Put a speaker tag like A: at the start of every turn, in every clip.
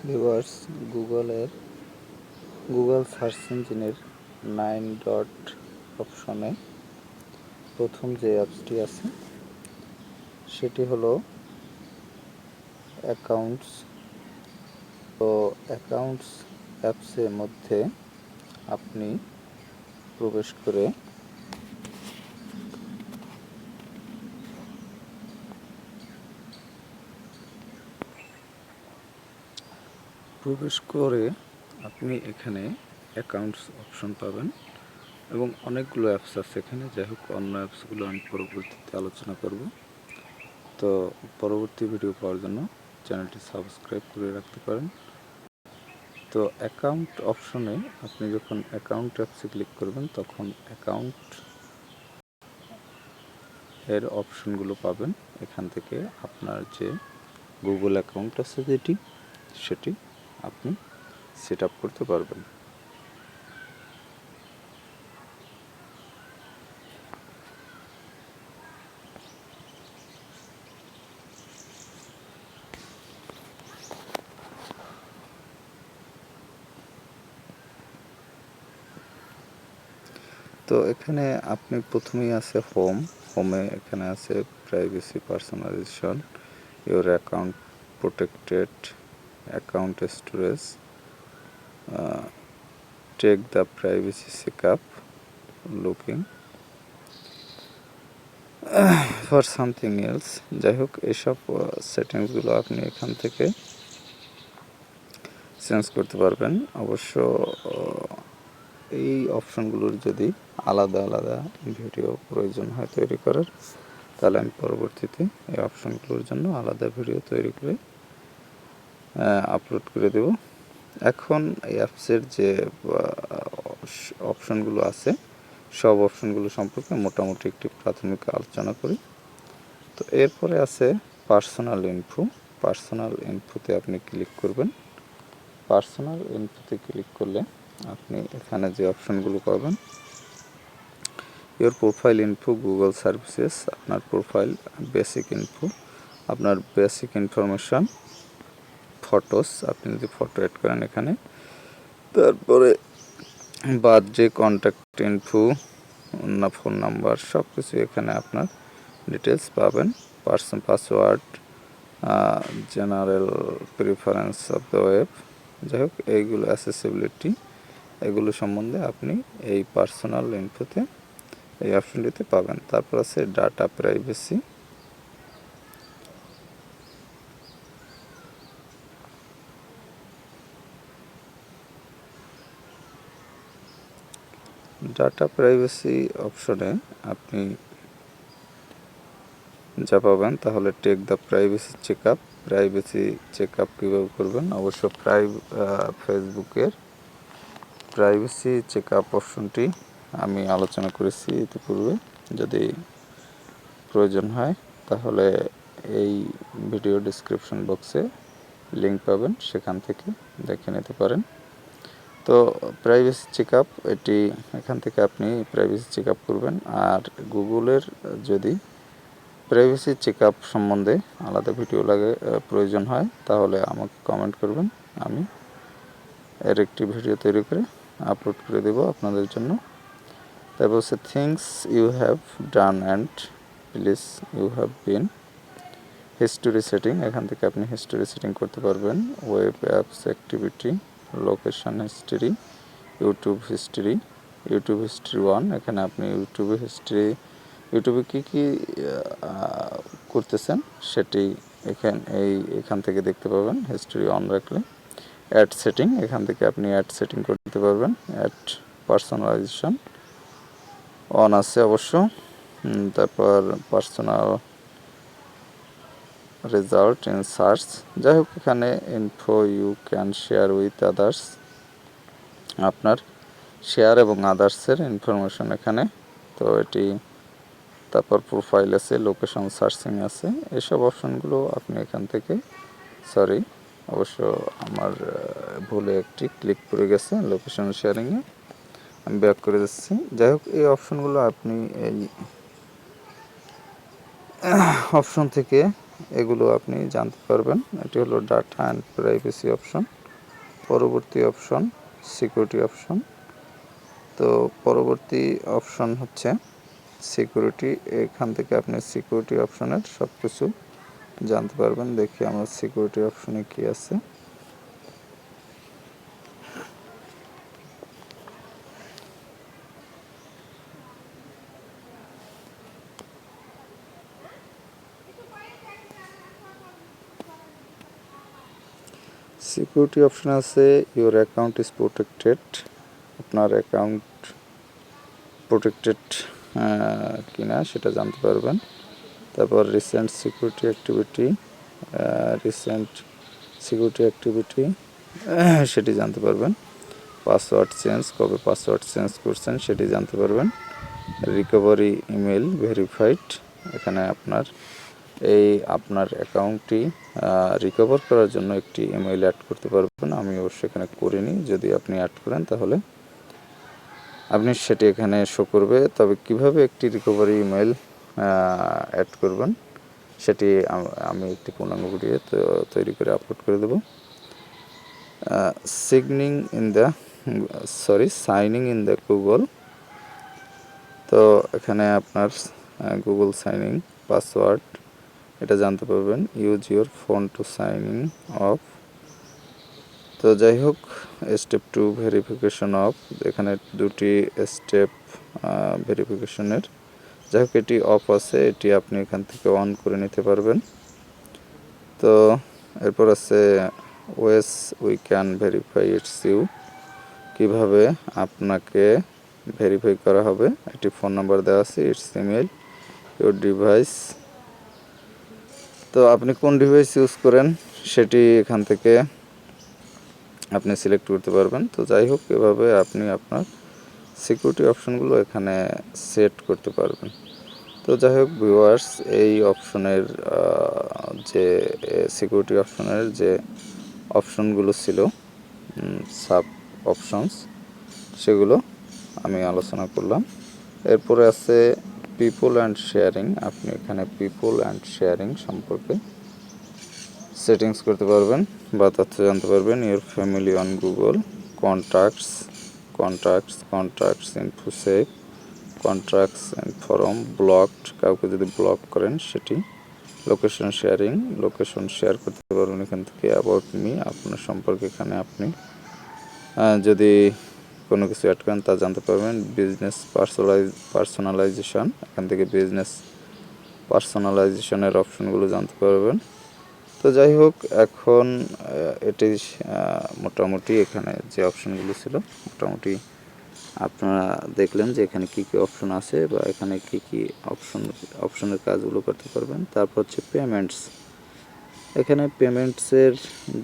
A: Viewers, Google search ইঞ্জিনের 9 dot অপশনে প্রথম যে অ্যাপসটি আছে সেটি হলো অ্যাকাউন্টস। তো অ্যাকাউন্টস অ্যাপসের মধ্যে আপনি প্রবেশ করে আপনি এখানে অ্যাকাউন্টস অপশন পাবেন এবং অনেকগুলো অ্যাপস আছে এখানে। যাই হোক, অন্য অ্যাপসগুলো আমি পরবর্তীতে আলোচনা করব। তো পরবর্তী ভিডিও পাওয়ার জন্য চ্যানেলটি সাবস্ক্রাইব করে রাখতে পারেন। তো অ্যাকাউন্ট অপশনে আপনি যখন অ্যাকাউন্ট অ্যাপসে ক্লিক করবেন তখন অ্যাকাউন্ট এর অপশনগুলো পাবেন। এখান থেকে আপনার যে গুগল অ্যাকাউন্ট আছে সেটি আপনি সেট আপ করতে পারবেন। তো এখানে আপনি প্রথমেই আছে হোমে এখানে আছে privacy, personalisation, your account protected, account storage, take the privacy checkup, looking for something else. যাই হোক, এইসব সেটিংসগুলো আপনি এখান থেকে চেঞ্জ করতে পারবেন। অবশ্য এই অপশনগুলোর যদি আলাদা আলাদা ভিডিও প্রয়োজন হয় তৈরি করার, তাহলে আমি পরবর্তীতে এই অপশনগুলোর জন্য আলাদা ভিডিও তৈরি করে আপলোড করে দেব। এখন এই অ্যাপসের যে অপশনগুলো আছে সব অপশনগুলো সম্পর্কে মোটামুটি একটি প্রাথমিক আলোচনা করি। তো এরপরে আছে পার্সোনাল ইনফোতে আপনি ক্লিক করবেন। পার্সোনাল ইনফোতে ক্লিক করলে আপনি এখানে যে অপশনগুলো পাবেন, your profile info, Google services, আপনার প্রোফাইল, বেসিক ইনফো, আপনার বেসিক ইনফরমেশান, ফটোস, আপনি যদি ফটো অ্যাড করেন এখানে, তারপরে বার্থডে, কন্ট্যাক্ট ইনফো, না ফোন নাম্বার, সব কিছু এখানে আপনার ডিটেলস পাবেন। Password, general preference of the web. যাই হোক, এইগুলো অ্যাসেসিবিলিটি, এগুলো সম্বন্ধে আপনি এই পার্সোনাল ইনফোতে এই অপশনটিতে পাবেন। তারপর আছে ডাটা প্রাইভেসি, অপশনে আপনি যা পাবেন তাহলে টেক দ্য প্রাইভেসি চেকআপ কীভাবে করবেন। অবশ্য ফেসবুকের প্রাইভেসি চেকআপ অপশনটি আমি আলোচনা করেছি ইতিপূর্বে। যদি প্রয়োজন হয় তাহলে এই ভিডিও ডিসক্রিপশন বক্সে লিঙ্ক পাবেন, সেখান থেকে দেখে নিতে পারেন। তো প্রাইভেসি চেকআপ, এখান থেকে আপনি প্রাইভেসি চেকআপ করবেন। আর গুগলের যদি প্রাইভেসি চেকআপ সম্বন্ধে আলাদা ভিডিও প্রয়োজন হয় তাহলে আমাকে কমেন্ট করবেন, আমি এর একটি ভিডিও তৈরি করে আপলোড করে দেব আপনাদের জন্য। তারপর হচ্ছে things you have done and places you have been. History setting, এখান থেকে আপনি হিস্টোরি সেটিং করতে পারবেন। Web apps activity, location history, YouTube history 1, এখানে আপনি ইউটিউবে কী করতেছেন সেটি এখান থেকে দেখতে পাবেন হিস্ট্রি অন রাখলে। অ্যাড সেটিং, এখান থেকে আপনি অ্যাড সেটিং করতে পারবেন। অ্যাড পার্সোনালাইজেশন অন আছে অবশ্য। তারপর পার্সোনাল রেজাল্ট ইন সার্চ। যাই হোক, এখানে info you can share with others, আপনার শেয়ার এবং আদার্সের ইনফরমেশন এখানে। তো তারপর প্রোফাইল আছে, লোকেশন সার্চিং আছে, এসব অপশনগুলো আপনি এখান থেকে অবশ্য আমার ভুলে একটি ক্লিক করে গেছে লোকেশন শেয়ারিংয়ে, আমি ব্যাক করে দিচ্ছি। যাই হোক, এই অপশনগুলো আপনি এই অপশন থেকে এগুলো আপনি জানতে পারবেন। এটি হলো ডাটা অ্যান্ড প্রাইভেসি অপশন। পরবর্তী অপশন সিকিউরিটি অপশন। তো পরবর্তী অপশন হচ্ছে সিকিউরিটি। এখান থেকে আপনি সিকিউরিটি অপশনের সব কিছু জানতে পারবেন। দেখি আমার সিকিউরিটি অপশনে কি আছে। সিকিউরিটি অপশন আছে ইউর অ্যাকাউন্ট ইজ প্রোটেক্টেড। আপনার অ্যাকাউন্ট প্রোটেক্টেড কিনা সেটা জানতে পারবেন। তারপর রিসেন্ট সিকিউরিটি অ্যাক্টিভিটি সেটি জানতে পারবেন। পাসওয়ার্ড চেঞ্জ, কবে পাসওয়ার্ড চেঞ্জ করছেন সেটি জানতে পারবেন। রিকভারি ইমেল ভেরিফাইড, এখানে আপনার অ্যাকাউন্টটি রিকভার করার জন্য একটি ইমেল অ্যাড করতে পারবেন। আমি অবশ্যই এখানে করিনি, যদি আপনি অ্যাড করেন তাহলে আপনি সেটি এখানে শো করবে। তবে কিভাবে একটি রিকভারি ইমেল অ্যাড করবেন সেটি আমি একটি পূর্ণাঙ্গ ভিডিও তৈরি করে আপলোড করে দেব। Signing in the Google. তো এখানে আপনার গুগল সাইনিং পাসওয়ার্ড এটা জানতে পারবেন। Use your phone to signing off. তো যাই হোক, স্টেপ 2 ভেরিফিকেশন অফ, এখানে দুটি স্টেপ ভেরিফিকেশনের। যাই হোক, এটি অফ আছে, এটি আপনি এখান থেকে অন করে নিতে পারবেন। তো এরপর আছে ways we can verify its you, কীভাবে আপনাকে ভেরিফাই করা হবে। একটি ফোন নাম্বার দেওয়া আছে, ইটস ইমেল, ইউর ডিভাইস। তো আপনি কোন ডিভাইস ইউজ করেন সেটি এখান থেকে আপনি সিলেক্ট করতে পারবেন। তো যাই হোক, এভাবে আপনি আপনার সিকিউরিটি অপশনগুলো এখানে সেট করতে পারবেন। তো যাই হোক ভিউয়ার্স, এই অপশনের যে সিকিউরিটি অপশনের যে অপশনগুলো ছিল, সাব অপশনস, সেগুলো আমি আলোচনা করলাম। এরপরে আছে পিপল অ্যান্ড শেয়ারিং। আপনি এখানে পিপল অ্যান্ড শেয়ারিং সম্পর্কে সেটিংস করতে পারবেন বা তথ্য জানতে পারবেন। Your family on Google, contacts info save, contracts and form blocked, কাউকে যদি ব্লক করেন সেটি। লোকেশন শেয়ারিং, লোকেশন শেয়ার করতে পারবেন এখান থেকে। অ্যাবাউট মি, আপনার সম্পর্কে এখানে আপনি যদি কোনো কিছু অ্যাড করেন তা জানতে পারবেন। বিজনেস পার্সোনালাইজেশন, এখান থেকে বিজনেস পার্সোনালাইজেশনের অপশনগুলো জানতে পারবেন। তো যাই হোক, এখন এটি মোটামুটি এখানে যে অপশনগুলো ছিল মোটামুটি আপনারা দেখলেন যে এখানে কি কি অপশন আছে বা এখানে কি কি অপশনের কাজগুলো করতে পারবেন। তারপর হচ্ছে পেমেন্টস। এখানে পেমেন্টসের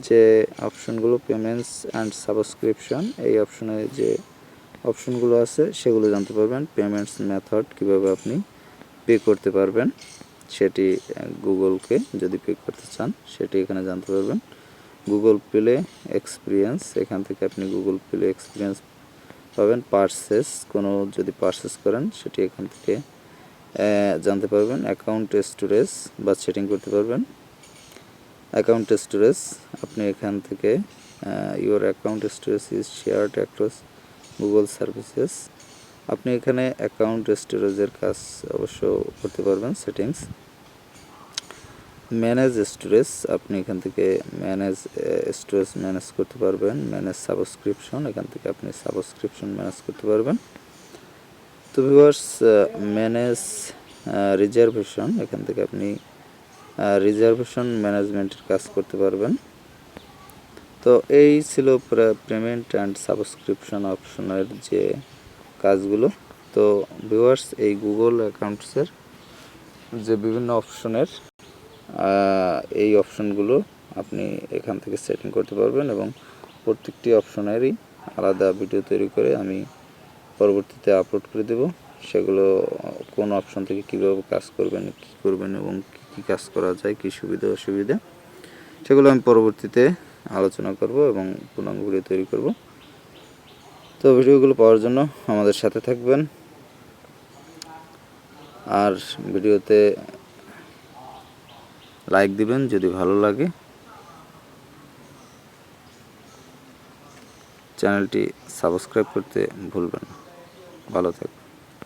A: যে অপশনগুলো, পেমেন্টস অ্যান্ড সাবস্ক্রিপশন, এই অপশনে যে অপশনগুলো আছে সেগুলো জানতে পারবেন। পেমেন্টস মেথড, কীভাবে আপনি পে করতে পারবেন সেটি, গুগলকে যদি পে করতে চান সেটি এখানে জানতে পারবেন। গুগল প্লে এক্সপিরিয়েন্স, এখান থেকে আপনি গুগল প্লে এক্সপিরিয়েন্স পাবেন। পারচেস, কোনো যদি পারচেস করেন সেটি এখান থেকে জানতে পারবেন। অ্যাকাউন্ট স্টোরেজ বা সেটিং করতে পারবেন। অ্যাকাউন্ট স্টোরেজ, আপনি এখান থেকে your account storage is shared across Google services, আপনি এখানে অ্যাকাউন্ট স্টোরেজের কাজ অবশ্য করতে পারবেন সেটিংস। ম্যানেজ স্টোরেজ, আপনি এখান থেকে স্টোরেজ ম্যানেজ করতে পারবেন। ম্যানেজ সাবস্ক্রিপশন, এখান থেকে আপনি সাবস্ক্রিপশন ম্যানেজ করতে পারবেন। তো ভিউয়ার্স, ম্যানেজ রিজার্ভেশন, এখান থেকে আপনি রিজার্ভেশন ম্যানেজমেন্টের কাজ করতে পারবেন। তো এই ছিল পেমেন্ট অ্যান্ড সাবস্ক্রিপশন অপশনের যে কাজগুলো। তো ভিউয়ার্স, এই গুগল অ্যাকাউন্টসের যে বিভিন্ন অপশনের এই অপশনগুলো আপনি এখান থেকে সেটিং করতে পারবেন এবং প্রত্যেকটি অপশনেরই আলাদা ভিডিও তৈরি করে আমি পরবর্তীতে আপলোড করে দেব। সেগুলো কোন অপশন থেকে কীভাবে কাজ করবেন, কী করবেন এবং কী কাজ করা যায়, কী সুবিধা অসুবিধা, সেগুলো আমি পরবর্তীতে আলোচনা করব এবং পূর্ণাঙ্গ ভিডিও তৈরি করব। তো ভিডিওগুলো পাওয়ার জন্য আমাদের সাথে থাকবেন। আর ভিডিওতে লাইক দিবেন যদি ভালো লাগে। চ্যানেলটি সাবস্ক্রাইব করতে ভুলবেন না। ভালো থাকবেন।